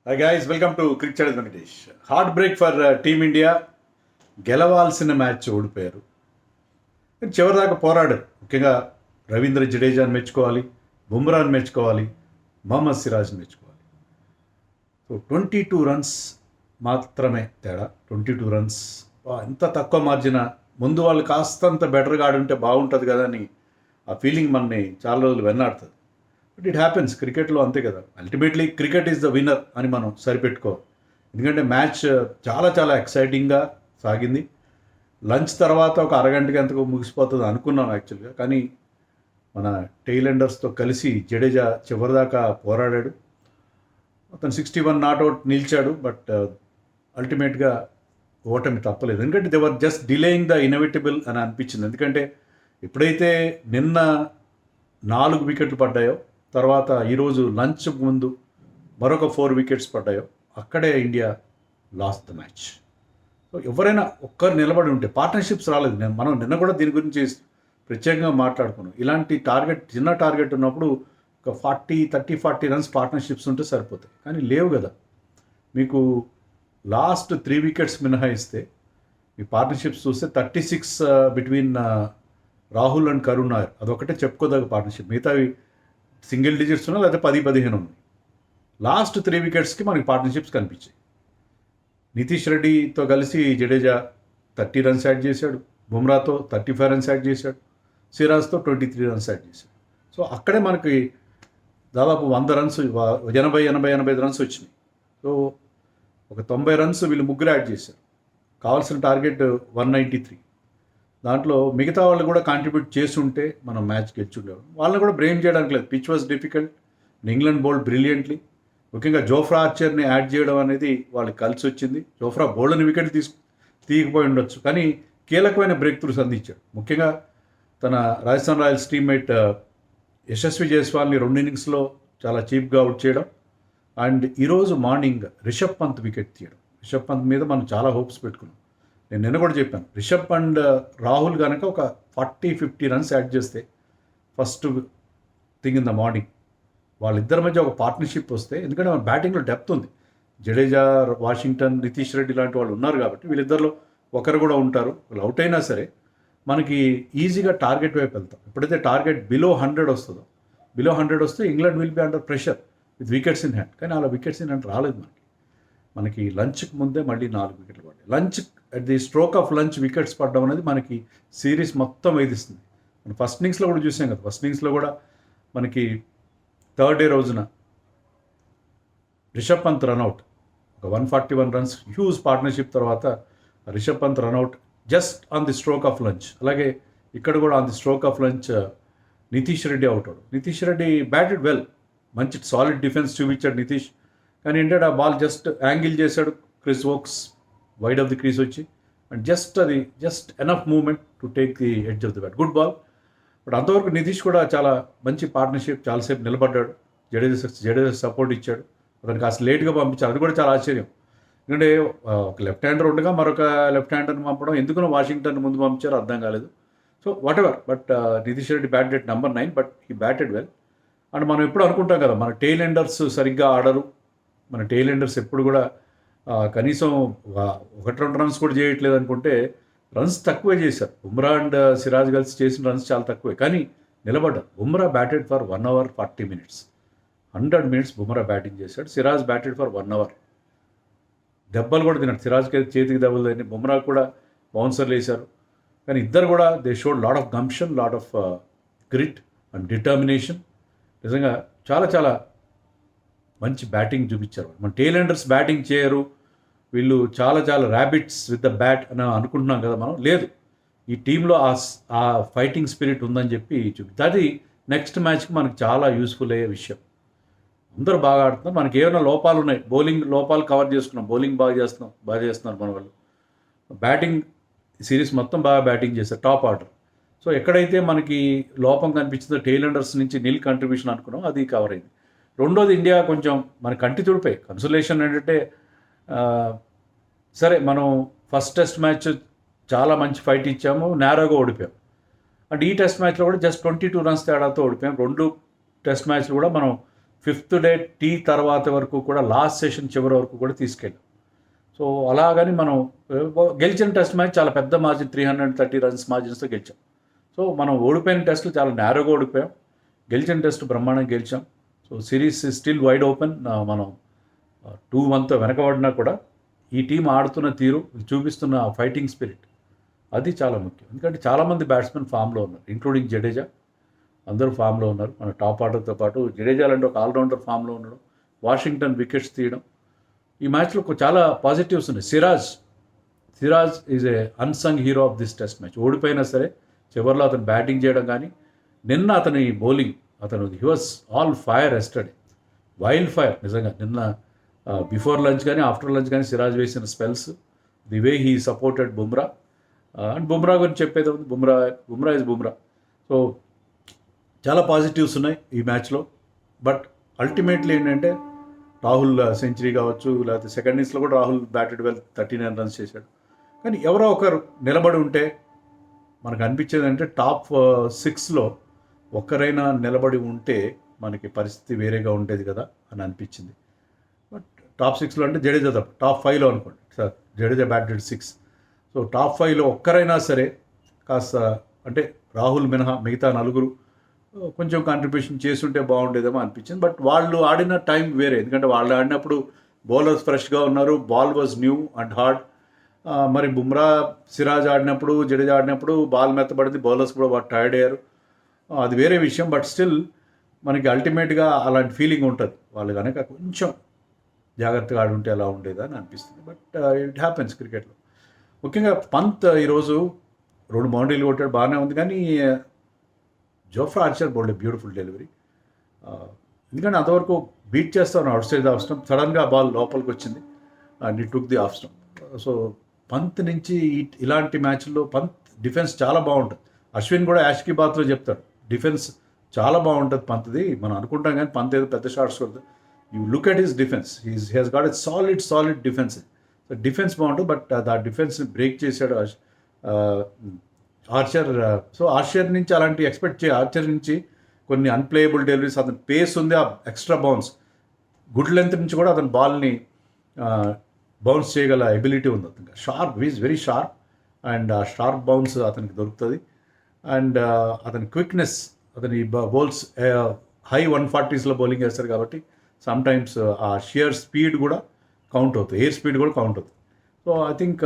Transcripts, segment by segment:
Hi guys, welcome to Cricket Venkatesh. Hard break for Team India. గెలవాల్సిన match ఓడిపోయారు. చివరిదాకా పోరాడారు. ముఖ్యంగా రవీంద్ర జడేజాని మెచ్చుకోవాలి, బుమ్రాని మెచ్చుకోవాలి, మహమ్మద్ సిరాజ్ని మెచ్చుకోవాలి. సో 22 రన్స్ మాత్రమే తేడా. 22 రన్స్ ఎంత తక్కువ మార్జిన. ముందు వాళ్ళు కాస్తంత బెటర్గా ఆడుంటే బాగుంటుంది కదా అని ఆ ఫీలింగ్ మనని చాలా రోజులు వెన్నాడుతుంది. బట్ ఇట్ హ్యాపెన్స్, క్రికెట్లో అంతే కదా. Ultimately cricket is the winner అని మనం సరిపెట్టుకోవాలి. ఎందుకంటే మ్యాచ్ చాలా చాలా ఎక్సైటింగ్గా సాగింది. లంచ్ తర్వాత ఒక అరగంటకి ఎంతకు ముగిసిపోతుంది అనుకున్నాం యాక్చువల్గా. కానీ మన టెయిలెండర్స్తో కలిసి జడేజా చివరిదాకా పోరాడాడు. అతను 61 నాట్అవుట్ నిలిచాడు. బట్ అల్టిమేట్గా ఓటమి తప్పలేదు. ఎందుకంటే they were just delaying the inevitable అని అనిపించింది. ఎందుకంటే ఎప్పుడైతే నిన్న 4 వికెట్లు పడ్డాయో, తర్వాత ఈరోజు లంచ్ ముందు మరొక 4 వికెట్స్ పడ్డాయో, అక్కడే India last the match. So ఎవరైనా ఒక్కరు నిలబడి ఉంటే, పార్ట్నర్షిప్స్ రాలేదు. మనం నిన్న కూడా దీని గురించి ప్రత్యేకంగా మాట్లాడుకున్నాం. ఇలాంటి టార్గెట్, చిన్న టార్గెట్ ఉన్నప్పుడు ఒక 40 రన్స్ పార్ట్నర్షిప్స్ ఉంటే సరిపోతాయి. కానీ లేవు కదా. మీకు లాస్ట్ 3 వికెట్స్ మినహాయిస్తే మీ పార్ట్నర్షిప్స్ చూస్తే 36 బిట్వీన్ రాహుల్ అండ్ కరుణ్ నాయర్, అదొకటే చెప్పుకోదగ్గ పార్ట్నర్షిప్. మిగతావి సింగిల్ డిజిట్స్ ఉన్నాయి, లేదా 10-15 ఉన్నాయి. లాస్ట్ 3 వికెట్స్కి మనకి పార్ట్నర్షిప్స్ కనిపించాయి. నితీష్ రెడ్డితో కలిసి జడేజా 30 రన్స్ యాడ్ చేశాడు, బుమ్రాతో 35 రన్స్ యాడ్ చేశాడు, సిరాజ్తో 23 రన్స్ యాడ్ చేశాడు. సో అక్కడే మనకి దాదాపు 100 రన్స్, 80 రన్స్ వచ్చినాయి. సో ఒక 90 రన్స్ వీళ్ళు ముగ్గురు యాడ్ చేశారు. కావాల్సిన టార్గెట్ 193. దాంట్లో మిగతా వాళ్ళు కూడా కాంట్రిబ్యూట్ చేసి ఉంటే మనం మ్యాచ్ గెలిచుండేవాళ్ళం. వాళ్ళని కూడా బ్రేమ్ చేయడానికి లేదు. Pitch was difficult. England bowled brilliantly. ముఖ్యంగా జోఫ్రా ఆర్చర్ని యాడ్ చేయడం అనేది వాళ్ళకి కలిసి వచ్చింది. జోఫ్రా బౌల్డ్ని వికెట్ తీయకపోయి ఉండొచ్చు, కానీ కీలకమైన బ్రేక్ త్రూస్ అందించాడు. ముఖ్యంగా తన రాజస్థాన్ రాయల్స్ టీమ్మేట్ యశస్వి జైస్వాల్ని 2 ఇన్నింగ్స్లో చాలా చీప్గా అవుట్ చేయడం. అండ్ ఈరోజు మార్నింగ్ రిషబ్ పంత్ వికెట్ తీయడం. రిషబ్ పంత్ మీద మనం చాలా హోప్స్ పెట్టుకున్నాం. నేను నిన్న కూడా చెప్పాను, రిషబ్ అండ్ రాహుల్ కనుక ఒక 40-50 రన్స్ యాడ్ చేస్తే first thing in the morning వాళ్ళిద్దరి మధ్య ఒక పార్ట్నర్షిప్ వస్తే, ఎందుకంటే మన బ్యాటింగ్లో డెప్త్ ఉంది. జడేజా, వాషింగ్టన్, నితీష్ రెడ్డి లాంటి వాళ్ళు ఉన్నారు కాబట్టి వీళ్ళిద్దరిలో ఒకరు కూడా ఉంటారు. వాళ్ళు అవుట్ అయినా సరే మనకి ఈజీగా టార్గెట్ వైపు వెళ్తాం. ఎప్పుడైతే టార్గెట్ బిలో 100 వస్తుందో, బిలో 100 వస్తే England will be under pressure with wickets in hand. కానీ అలా వికెట్స్ ఇన్ హ్యాండ్ రాలేదు మనకి లంచ్కి ముందే మళ్ళీ 4 వికెట్లు పడ్డాయి. Lunch at the stroke of lunch wickets పడడం అనేది మనకి సిరీస్ మొత్తం వేధిస్తుంది. మనం ఫస్ట్ ఇన్నింగ్స్లో కూడా చూసాం కదా. ఫస్ట్ ఇన్నింగ్స్లో కూడా మనకి థర్డ్ డే రోజున రిషబ్ పంత్ రన్అట్, ఒక 141 రన్స్ హ్యూజ్ పార్ట్నర్షిప్ తర్వాత Rishabh Pant run out just on the stroke of lunch. అలాగే ఇక్కడ కూడా on the stroke of lunch Nitish Reddy out అవడు. నితీష్ రెడ్డి బ్యాటెడ్ వెల్, మంచి సాలిడ్ డిఫెన్స్ చూపించాడు నితీష్. కానీ ఏంటంటే ఆ బాల్ జస్ట్ యాంగిల్ చేశాడు Chris Woakes wide of the crease వచ్చి, and just enough movement to take the edge of the bat. Good ball. But అంతవరకు నితీష్ కూడా చాలా మంచి పార్ట్నర్షిప్, చాలాసేపు నిలబడ్డాడు. జడేజా సపోర్ట్ ఇచ్చాడు. అతనికి కాస్త లేట్గా పంపించారు, అది కూడా చాలా ఆశ్చర్యం. ఎందుకంటే ఒక లెఫ్ట్ హ్యాండర్ ఉండగా మరొక లెఫ్ట్ హ్యాండర్ని పంపడం, ఎందుకునో వాషింగ్టన్ ముందు పంపించారో అర్థం కాలేదు. So what ever, but Nitish Reddy batted number 9, but ఈ బ్యాటెడ్ వెల్. అండ్ మనం ఎప్పుడు అనుకుంటాం కదా, మన టెయిల్ ఎండర్స్ సరిగ్గా ఆడరు, మన టెయిల్ ఎండర్స్ ఎప్పుడు కూడా కనీసం 1-2 రన్స్ కూడా చేయట్లేదు అనుకుంటే రన్స్ తక్కువే చేశారు. బుమ్రా అండ్ సిరాజ్ కలిసి చేసిన రన్స్ చాలా తక్కువే, కానీ నిలబడ్డారు. Bumrah batted for 1 hour 40 minutes. 100 minutes Bumrah batting చేశాడు. Siraj batted for 1 hour. దెబ్బలు కూడా తిన్నాడు. సిరాజ్ చేతికి దెబ్బలు తిని, బుమ్రా కూడా బౌన్సర్లు వేశారు. కానీ ఇద్దరు కూడా they showed lot of gumption, lot of grit and determination. నిజంగా చాలా చాలా మంచి బ్యాటింగ్ చూపించారు. మన టెయిలెండర్స్ బ్యాటింగ్ చేయరు, వీళ్ళు చాలా చాలా ర్యాబిట్స్ విత్ ద బ్యాట్ అని అనుకుంటున్నాం కదా మనం. లేదు, ఈ టీంలో ఆ ఫైటింగ్ స్పిరిట్ ఉందని చెప్పి అది నెక్స్ట్ మ్యాచ్కి మనకు చాలా యూస్ఫుల్ అయ్యే విషయం. అందరూ బాగా ఆడుతున్నారు. మనకి ఏమైనా లోపాలు ఉన్నాయి, బౌలింగ్ లోపాలు కవర్ చేసుకున్నాం. బౌలింగ్ బాగా చేస్తున్నారు మన వాళ్ళు. బ్యాటింగ్ సిరీస్ మొత్తం బాగా బ్యాటింగ్ చేస్తారు, టాప్ ఆర్డర్. సో ఎక్కడైతే మనకి లోపం కనిపించిందో టెయిలెండర్స్ నుంచి నీల్ కంట్రిబ్యూషన్ అనుకున్నాం, అది కవర్ అయింది. రెండోది, ఇండియా కొంచెం మన కంటి తుడిపోయి కన్సోలేషన్ ఏంటంటే, సరే మనం ఫస్ట్ టెస్ట్ మ్యాచ్ చాలా మంచి ఫైట్ ఇచ్చాము, నేరోగా ఓడిపోయాం. అండ్ ఈ టెస్ట్ మ్యాచ్లో కూడా జస్ట్ 22 రన్స్ తేడాతో ఓడిపోయాం. 2 టెస్ట్ మ్యాచ్లు కూడా మనం 5th డే టీ తర్వాత వరకు కూడా లాస్ట్ సెషన్ చివరి వరకు కూడా తీసుకెళ్ళాం. సో అలాగని మనం గెలిచిన టెస్ట్ మ్యాచ్ చాలా పెద్ద మార్జిన్ 330 రన్స్ మార్జిన్స్తో గెలిచాం. సో మనం ఓడిపోయిన టెస్టులు చాలా నేరోగా ఓడిపోయాం, గెలిచిన టెస్ట్ బ్రహ్మాండంగా గెలిచాం. So series still wide open. మనం 2-1తో వెనకబడినా కూడా ఈ టీం ఆడుతున్న తీరు, చూపిస్తున్న ఫైటింగ్ స్పిరిట్, అది చాలా ముఖ్యం. ఎందుకంటే చాలామంది బ్యాట్స్మెన్ ఫామ్లో ఉన్నారు, ఇంక్లూడింగ్ జడేజా. అందరూ ఫామ్లో ఉన్నారు. మన టాప్ ఆర్డర్తో పాటు జడేజా లాంటి ఒక ఆల్రౌండర్ ఫామ్లో ఉండడం, వాషింగ్టన్ వికెట్స్ తీయడం, ఈ మ్యాచ్లో చాలా పాజిటివ్స్ ఉన్నాయి. Siraj is a unsung hero of this test match. ఓడిపోయినా సరే చివరిలో అతను బ్యాటింగ్ చేయడం కానీ, నిన్న అతని bowling, he was all fire yesterday, wild fire నిజంగా. నిన్న బిఫోర్ లంచ్ కానీ ఆఫ్టర్ లంచ్ కానీ సిరాజ్ వేసిన spells, the way he supported Bumrah. And Bumrah గురించి చెప్పేది ఉంది, బుమ్రా ఇస్ బుమ్రా. సో చాలా పాజిటివ్స్ ఉన్నాయి ఈ మ్యాచ్లో. బట్ అల్టిమేట్లీ ఏంటంటే రాహుల్ సెంచరీ కావచ్చు, లేకపోతే సెకండ్ ఇన్నింగ్స్లో కూడా రాహుల్ బ్యాటెడ్ వెల్ 39 రన్స్ చేశాడు. కానీ ఎవరో ఒకరు నిలబడి ఉంటే మనకు అనిపించేది అంటే టాప్ 6లో ఒక్కరైనా నిలబడి ఉంటే మనకి పరిస్థితి వేరేగా ఉండేది కదా అని అనిపించింది. బట్ టాప్ 6లో అంటే జడేజా తప్ప, టాప్ 5లో అనుకోండి sir, Jadeja batted 6. So top 5లో ఒక్కరైనా సరే కాస్త అంటే రాహుల్ మినహా మిగతా నలుగురు కొంచెం కాంట్రిబ్యూషన్ చేస్తుంటే బాగుండేదేమో అనిపించింది. బట్ వాళ్ళు ఆడిన టైం వేరే, ఎందుకంటే వాళ్ళు ఆడినప్పుడు బౌలర్స్ ఫ్రెష్గా ఉన్నారు, ball was new and hard. మరి బుమ్రా, సిరాజ్ ఆడినప్పుడు, జడేజా ఆడినప్పుడు బాల్ మెత్తబడింది, బౌలర్స్ కూడా టైర్డ్ అయ్యారు, అది వేరే విషయం. బట్ స్టిల్ మనకి అల్టిమేట్గా అలాంటి ఫీలింగ్ ఉంటుంది. వాళ్ళు కనుక కొంచెం జాగ్రత్తగా ఆడుంటే అలా ఉండేదా అని అనిపిస్తుంది. బట్ ఇట్ హ్యాపెన్స్ క్రికెట్లో. ముఖ్యంగా పంత్ ఈరోజు 2 బౌండరీలు కొట్టాడు, బాగానే ఉంది. కానీ Jofra Archer bowled beautiful delivery. ఎందుకంటే అంతవరకు బీట్ చేస్తాను అవుట్ సైడ్ ఆఫ్ స్టంప్, సడన్గా బాల్ లోపలికి వచ్చింది and it took the off stump. So Pant నుంచి ఇలాంటి మ్యాచ్ల్లో పంత్ డిఫెన్స్ చాలా బాగుంటుంది. అశ్విన్ కూడా యాష్కి బాత్లో చెప్తాడు, డిఫెన్స్ చాలా బాగుంటుంది పంత్ది. మనం అనుకుంటాం కానీ పంత్ ఏదో పెద్ద షాట్స్ కొడుతుంది. You look at his defence, he has got a solid defence. So defence బాగుంటుంది. బట్ ఆ డిఫెన్స్ని బ్రేక్ చేశాడు ఆర్చర్. సో ఆర్చర్ నుంచి అలాంటి ఎక్స్పెక్ట్ ఆర్చర్ నుంచి కొన్ని అన్ప్లేయబుల్ డెలివరీస్, అతని పేస్ ఉంది, ఆ ఎక్స్ట్రా బౌన్స్, గుడ్ లెంత్ నుంచి కూడా అతని బాల్ని బౌన్స్ చేయగల ఎబిలిటీ ఉంది అతనికి. Sharp, is very sharp. And ఆ షార్ప్ బౌన్స్ అతనికి దొరుకుతుంది. అండ్ అతని క్విక్నెస్, అతని బౌల్స్ హై 140s బౌలింగ్ వేస్తారు కాబట్టి సమ్ టైమ్స్ ఆ షియర్ స్పీడ్ కూడా కౌంట్ అవుతుంది, ఎయిర్ స్పీడ్ కూడా కౌంట్ అవుతుంది. So I think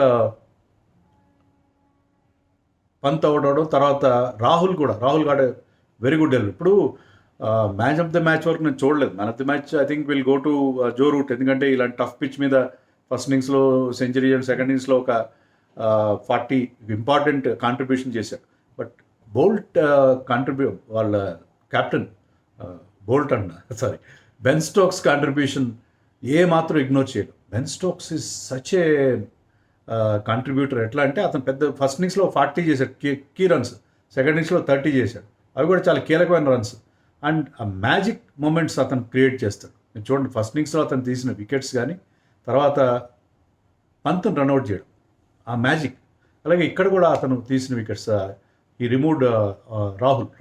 Pant out అవడం తర్వాత Rahul got very good delivery. ఇప్పుడు మ్యాన్ ఆఫ్ ద మ్యాచ్ వరకు నేను చూడలేదు. Man of the match I think will go to Joe Root, ఎందుకంటే ఇలాంటి టఫ్ పిచ్ మీద ఫస్ట్ ఇన్నింగ్స్లో సెంచరీ అండ్ సెకండ్ ఇన్నింగ్స్లో ఒక 40 ఇంపార్టెంట్ కాంట్రిబ్యూషన్ చేశాడు. బట్ బోల్ట్ వాళ్ళ కెప్టెన్ బెన్ స్టోక్స్ కాంట్రిబ్యూషన్ మాత్రం ఇగ్నోర్ చేయడం. Ben Stokes is such a contributor. ఎట్లా అంటే అతను పెద్ద ఫస్ట్ ఇన్నింగ్స్లో 40 చేశాడు కీ రన్స్, సెకండ్ ఇన్నింగ్స్లో 30 చేశాడు, అవి కూడా చాలా కీలకమైన రన్స్. అండ్ ఆ మ్యాజిక్ మూమెంట్స్ అతను క్రియేట్ చేస్తాడు. మీరు చూడండి, ఫస్ట్ ఇన్నింగ్స్లో అతను తీసిన వికెట్స్ కానీ, తర్వాత పంత్ను రన్అట్ చేయడం, ఆ మ్యాజిక్. అలాగే ఇక్కడ కూడా అతను తీసిన వికెట్స్, ఈ రిమూవ్డ్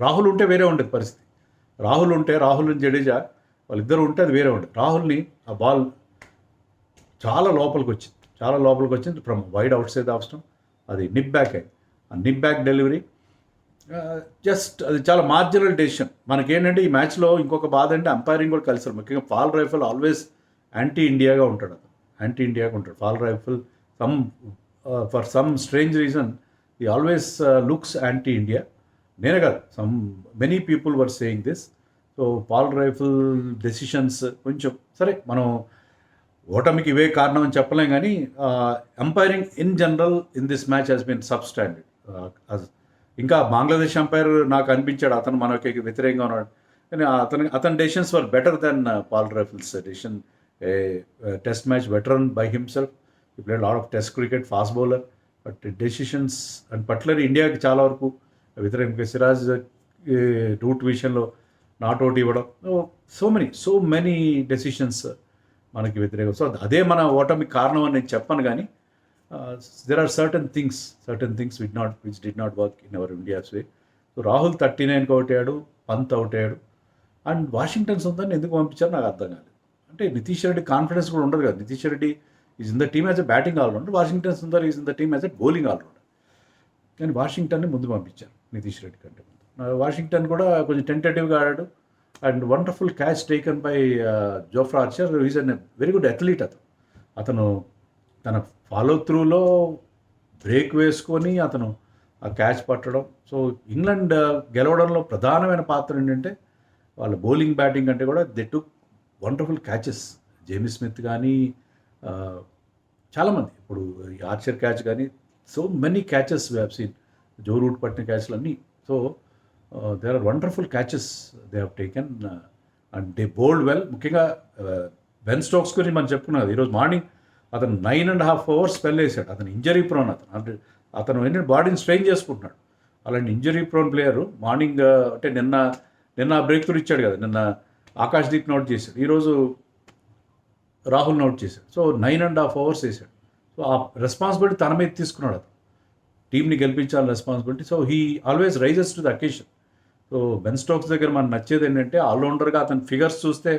రాహుల్ ఉంటే వేరే ఉండేది పరిస్థితి. రాహుల్ జడేజా వాళ్ళిద్దరు ఉంటే అది వేరే ఉండేది. రాహుల్ని ఆ బాల్ చాలా లోపలికి వచ్చింది from wide out side off stump, అది నిప్ బ్యాక్ అయింది. ఆ నిప్ బ్యాక్ డెలివరీ జస్ట్ అది చాలా మార్జినల్ డెసిషన్. మనకేంటంటే ఈ మ్యాచ్లో ఇంకొక బాధ అంటే అంపైరింగ్ కూడా కలిసారు. ముఖ్యంగా పాల్ రైఫల్ ఆల్వేస్ యాంటీ ఇండియాగా ఉంటాడు. Paul Reiffel for some strange reason he always looks anti India. నేనే కాదు, many people were saying this. So Paul Reiffel decisions కొంచెం సరే, మనం ఓటమికి ఇవే కారణం అని చెప్పలేం. కానీ umpiring in general in this match has been substandard. ఇంకా బంగ్లాదేశ్ అంపైర్ నాకు అనిపించాడు అతను మనకి వ్యతిరేకంగా ఉన్నాడు, కానీ అతని decisions were better than Paul Reiffel's decision. Test match veteran by himself, he played lot of test cricket, fast bowler. But decisions and particular ఇండియాకి చాలా వరకు వ్యతిరేకంగా సిరాజ్ రూట్ విషయంలో నాట్అవుట్ ఇవ్వడం, సో మెనీ డెసిషన్స్ మనకి వ్యతిరేకం. సో అదే మన ఓటమికి కారణం అని నేను చెప్పను. కానీ there are certain things which did not work in our India's way. So Rahul 39కి అవుట్ అయ్యాడు, పంత్ అవుట్ అయ్యాడు. అండ్ వాషింగ్టన్ సుందర్ని ఎందుకు పంపించారో నాకు అర్థం కాలేదు. అంటే నితీష్ రెడ్డి కాన్ఫిడెన్స్ కూడా ఉండదు కదా. Nitish Reddy is in the team as a batting all rounder, Washington Sundar is in the team as a bowling all rounder. కానీ వాషింగ్టన్ని ముందు పంపించారు నితీష్ రెడ్డి కంటే ముందు. వాషింగ్టన్ కూడా కొంచెం టెంటేటివ్గా ఆడాడు. And wonderful catch taken by Jofra Archer. Is an very good athlete. అతను తన ఫాలో త్రూలో బ్రేక్ వేసుకొని అతను ఆ క్యాచ్ పట్టడం. సో ఇంగ్లాండ్ గెలవడంలో ప్రధానమైన పాత్ర ఏంటంటే వాళ్ళ బౌలింగ్ బ్యాటింగ్ అంటే కూడా they took wonderful catches. Jamie Smith కానీ చాలామంది, ఇప్పుడు ఆర్చర్ క్యాచ్ కానీ, so many catches we have seen. Joe Root పట్టిన క్యాచ్లు అన్నీ. So there are wonderful catches they have taken and they bowled well. ముఖ్యంగా బెన్ స్టోక్స్ గురించి మనం చెప్పుకున్నాం. ఈరోజు మార్నింగ్ అతను 9.5 hours స్పెల్ వేసాడు. అతను ఇంజరీ ప్రోన్. అతను ఏంటంటే బాడీని స్ట్రెయిన్ చేసుకుంటున్నాడు. అలాంటి ఇంజరీ ప్రోన్ ప్లేయరు మార్నింగ్ అంటే నిన్న బ్రేక్ త్రూ ఇచ్చాడు కదా. నిన్న ఆకాశ్దీప్ నోట్ చేశాడు, ఈరోజు రాహుల్ నోట్ చేశాడు. సో 9.5 hours వేసాడు. సో ఆ రెస్పాన్సిబిలిటీ తన మీద తీసుకున్నాడు. అతను టీంని గెలిపించాలని responsibility. So he always rises to the occasion. So Ben Stokes దగ్గర మనం నచ్చేది ఏంటంటే ఆల్రౌండర్గా అతని ఫిగర్స్ చూస్తే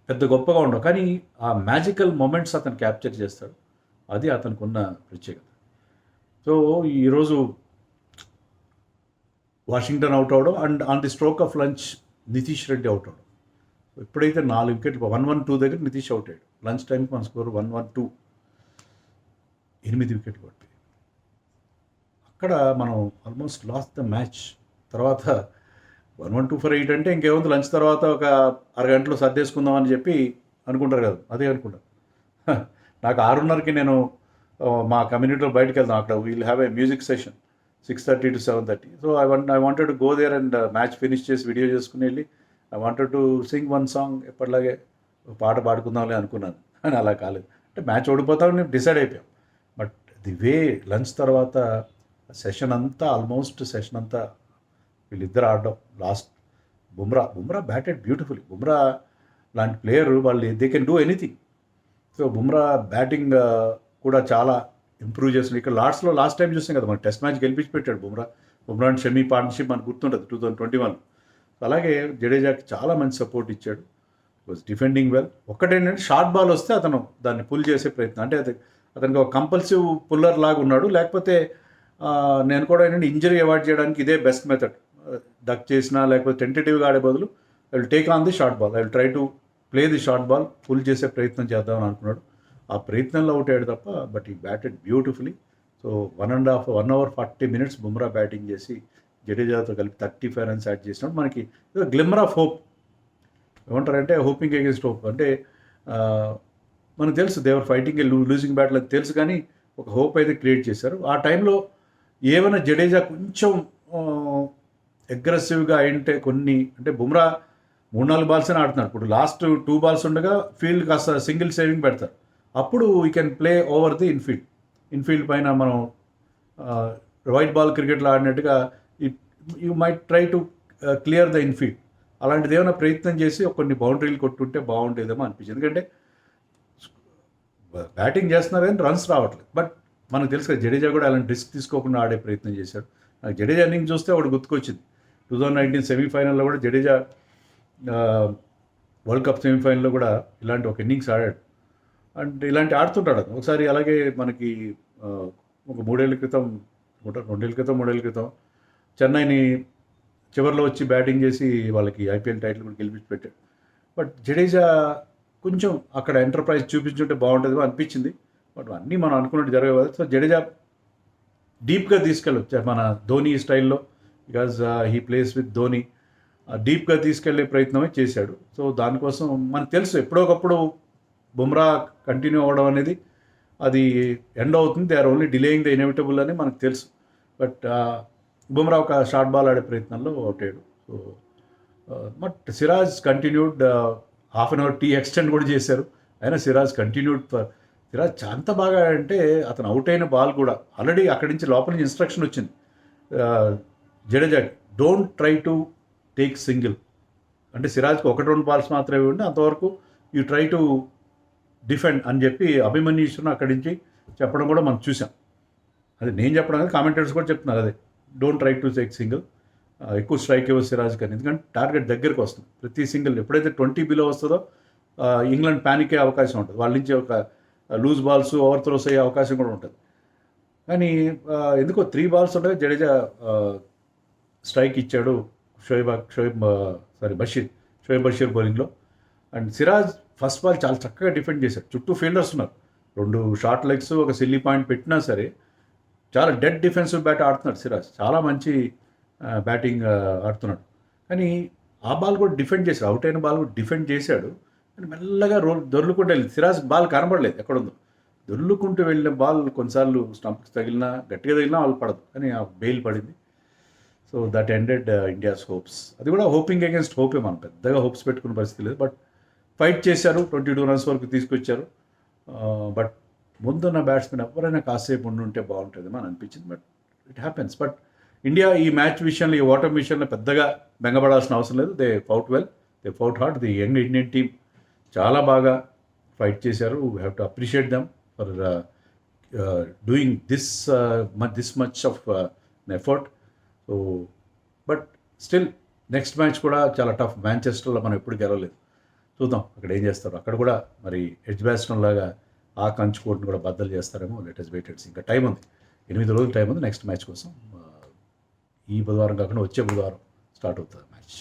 పెద్ద గొప్పగా ఉండవు, కానీ ఆ మ్యాజికల్ మూమెంట్స్ అతను క్యాప్చర్ చేస్తాడు. అది అతనికి ఉన్న ప్రత్యేకత. సో ఈరోజు వాషింగ్టన్ అవుట్ అవడం and on the stroke of lunch Nitish Reddy out అవడం. ఎప్పుడైతే 4 వికెట్లు 112 దగ్గర నితీష్ అవుట్ అయ్యాడు. లంచ్ టైంకి మన స్కోర్ 112, 8 వికెట్లు పట్టాయి. అక్కడ మనం ఆల్మోస్ట్ లాస్ట్ ద మ్యాచ్. తర్వాత 112 for 8 అంటే ఇంకేముంది, లంచ్ తర్వాత ఒక అరగంటలో సర్దేసుకుందామని చెప్పి అనుకుంటారు కదా, అదే అనుకుంటారు. నాకు 6:30కి నేను మా కమ్యూనిటీలో బయటకు వెళ్తాను. అక్కడ we'll have a music session 6:30 to 7:30. So I wanted to go there and match finish చేసి వీడియో చేసుకుని వెళ్ళి I wanted to sing one song. ఎప్పటిలాగే పాట పాడుకుందాంలే అనుకున్నాను, అని అలా కాలేదు. అంటే మ్యాచ్ ఓడిపోతామని డిసైడ్ అయిపోయాం. బట్ ది వే లంచ్ తర్వాత ఆల్మోస్ట్ సెషన్ అంతా వీళ్ళిద్దరు ఆడడం. Last Bumrah batted beautifully. Bumrah లాంటి ప్లేయర్ వాళ్ళు they can do anything. So Bumrah batting కూడా చాలా ఇంప్రూవ్ చేస్తున్నాడు. ఇక్కడ లాస్ట్ టైం చూసాం కదా, మన టెస్ట్ మ్యాచ్ గెలిపించి పెట్టాడు బుమ్రా అండ్ షమీ పార్ట్నర్షిప్ మనకు గుర్తుంటుంది 2021. అలాగే జడేజాకి చాలా మంచి సపోర్ట్ ఇచ్చాడు. Was defending well. ఒక్కటేంటంటే షార్ట్ బాల్ వస్తే అతను దాన్ని పుల్ చేసే ప్రయత్నం, అంటే అతనికి ఒక కంపల్సివ్ పుల్లర్ లాగా ఉన్నాడు. లేకపోతే నేను కూడా ఏంటంటే ఇంజరీ అవాయిడ్ చేయడానికి ఇదే బెస్ట్ మెథడ్. డక్ చేసినా లేకపోతే టెంటేటివ్గా ఆడే బదులు I will take on the short ball, I will try to play the short ball, pull చేసే ప్రయత్నం చేద్దామని అనుకున్నాడు. ఆ ప్రయత్నంలో అవుట్ అయ్యాడు తప్ప, బట్ ఈ batted beautifully. So 1 hour 40 minutes Bumrah batting చేసి జడేజాతో కలిపి 35 runs యాడ్ చేసినప్పుడు మనకి గ్లిమ్మర్ ఆఫ్ హోప్. ఏమంటారంటే హోపింగ్ అగేన్స్ట్ హోప్. అంటే మనకు తెలుసు దేవర్ ఫైటింగ్ లూజింగ్ బ్యాటిల్ అని తెలుసు, కానీ ఒక హోప్ అయితే క్రియేట్ చేశారు. ఆ టైంలో ఏమైనా జడేజా కొంచెం అగ్రెసివ్గా అయింటే అంటే బుమ్రా 3-4 balls అని ఆడుతున్నారు. ఇప్పుడు లాస్ట్ 2 balls ఉండగా ఫీల్డ్ కాస్త సింగిల్ సేవింగ్ పెడతారు. అప్పుడు we can play over the infield పైన మనం వైట్ బాల్ క్రికెట్లో ఆడినట్టుగా you might try to clear the infield. అలాంటిది ఏమైనా ప్రయత్నం చేసి కొన్ని బౌండరీలు కొట్టుంటే బాగుండేదేమో అనిపించింది. ఎందుకంటే బ్యాటింగ్ చేస్తున్నారు కానీ రన్స్ రావట్లేదు. బట్ మనకు తెలుసు కదా, జడేజా కూడా అలాంటి రిస్క్ తీసుకోకుండా ఆడే ప్రయత్నం చేశాడు. నాకు జడేజా ఇన్నింగ్ చూస్తే ఒకటి గుర్తుకొచ్చింది. 2019 సెమీఫైనల్లో కూడా జడేజా వరల్డ్ కప్ సెమీఫైనల్లో కూడా ఇలాంటి ఒక ఇన్నింగ్స్ ఆడాడు. అండ్ ఇలాంటి ఆడుతుంటాడు అతను. ఒకసారి అలాగే మనకి ఒక 3 ఏళ్ల క్రితం 2 ఏళ్ల క్రితం చెన్నైని చివరిలో వచ్చి బ్యాటింగ్ చేసి వాళ్ళకి ఐపీఎల్ టైటిల్ కూడా గెలిపించి పెట్టాడు. బట్ జడేజా కొంచెం అక్కడ ఎంటర్ప్రైజ్ చూపించుంటే బాగుంటుందో అనిపించింది. బట్ అన్నీ మనం అనుకున్నట్టు జరగదు. సో జడేజా డీప్గా తీసుకెళ్ళొచ్చు మన ధోని స్టైల్లో, because he plays with Dhoni. డీప్గా తీసుకెళ్లే ప్రయత్నమే చేశాడు. సో దానికోసం మనకు తెలుసు ఎప్పుడోకప్పుడు బుమ్రా కంటిన్యూ అవ్వడం అనేది అది ఎండ్ అవుతుంది. They are only delaying the inevitable అని మనకు తెలుసు. బట్ బుమ్రా ఒక షార్ట్ బాల్ ఆడే ప్రయత్నంలో అవుట్ అయ్యాడు. So but Siraj continued. Half an hour tea extend కూడా చేశారు. అయినా సిరాజ్ కంటిన్యూడ్. సిరాజ్ అంత బాగా అంటే అతను అవుట్ అయిన బాల్ కూడా ఆల్రెడీ అక్కడి నుంచి లోపల నుంచి ఇన్స్ట్రక్షన్ వచ్చింది జడేజాకి, don't try to take single. అంటే సిరాజ్కి 1-2 balls మాత్రమే ఉండి అంతవరకు యూ ట్రై టు డిఫెండ్ అని చెప్పి అభిమన్యుని అక్కడి నుంచి చెప్పడం కూడా మనం చూసాం. అది నేను చెప్పడం కదా, కామెంటేటర్స్ కూడా చెప్తున్నారు అదే, don't try to take single. ఎక్కువ స్ట్రైక్ ఇవ్వ సిరాజ్ కానీ, ఎందుకంటే టార్గెట్ దగ్గరికి వస్తుంది. ప్రతి సింగిల్ ఎప్పుడైతే 20 బిలో వస్తుందో ఇంగ్లాండ్ ప్యానిక్ అయ్యే అవకాశం ఉంటుంది. వాళ్ళ నుంచి ఒక లూజ్ బాల్స్, ఓవర్ త్రోస్ అయ్యే అవకాశం కూడా ఉంటుంది. కానీ ఎందుకో 3 బాల్స్ ఉండగా జడేజా స్ట్రైక్ ఇచ్చాడు షోయబ్ బషీర్ బౌలింగ్లో. అండ్ సిరాజ్ ఫస్ట్ బాల్ చాలా చక్కగా డిఫెండ్ చేశాడు. చుట్టూ ఫీల్డర్స్ ఉన్నారు, 2 షార్ట్ లెగ్స్, ఒక సిల్లీ పాయింట్ పెట్టినా సరే చాలా డెడ్ డిఫెన్సివ్ బ్యాట్ ఆడుతున్నాడు సిరాజ్. చాలా మంచి బ్యాటింగ్ ఆడుతున్నాడు. కానీ ఆ బాల్ కూడా డిఫెండ్ చేశాడు, అవుట్ అయిన బాల్ కూడా డిఫెండ్ చేశాడు. కానీ మెల్లగా దొర్లుకుంటూ వెళ్ళింది. సిరాజ్ బాల్ కనబడలేదు ఎక్కడుందో. దొర్లుకుంటూ వెళ్ళిన బాల్ కొన్నిసార్లు స్టంప్కి తగిలినా, గట్టిగా తగిలినా వాళ్ళు పడదు, కానీ ఆ బెయిల్ పడింది. So that ended India's hopes. అది కూడా హోపింగ్ అగేన్స్ట్ హోపే, మనం పెద్దగా హోప్స్ పెట్టుకునే పరిస్థితి లేదు. బట్ ఫైట్ చేశారు, 22 రన్స్ వరకు తీసుకొచ్చారు. బట్ ముందున్న బ్యాట్స్మెన్ ఎవరైనా కాసేపు ఉండుంటే బాగుంటుంది అని అనిపించింది. But it happens. But India ఈ మ్యాచ్ విషయంలో, ఈ ఓటమి విషయంలో పెద్దగా బెంగపడాల్సిన అవసరం లేదు. They fought well, they fought hard. The young Indian team చాలా బాగా ఫైట్ చేశారు. We have to appreciate them for doing this much of effort. So but still next match కూడా చాలా టఫ్. మాంచెస్టర్లో మనం ఎప్పుడు గెలవలేదు, చూద్దాం అక్కడ ఏం చేస్తారు. అక్కడ కూడా మరి ఎడ్జ్ బ్యాట్స్మెన్ లాగా ఆ కంచు కోట్ని కూడా బద్దలు చేస్తారేమో. లెటెస్ట్ వెయిటెడ్స్. ఇంకా టైం ఉంది, 8 రోజులు టైం ఉంది నెక్స్ట్ మ్యాచ్ కోసం. ఈ బుధవారం కాకుండా వచ్చే బుధవారం స్టార్ట్ అవుతుంది మ్యాచ్.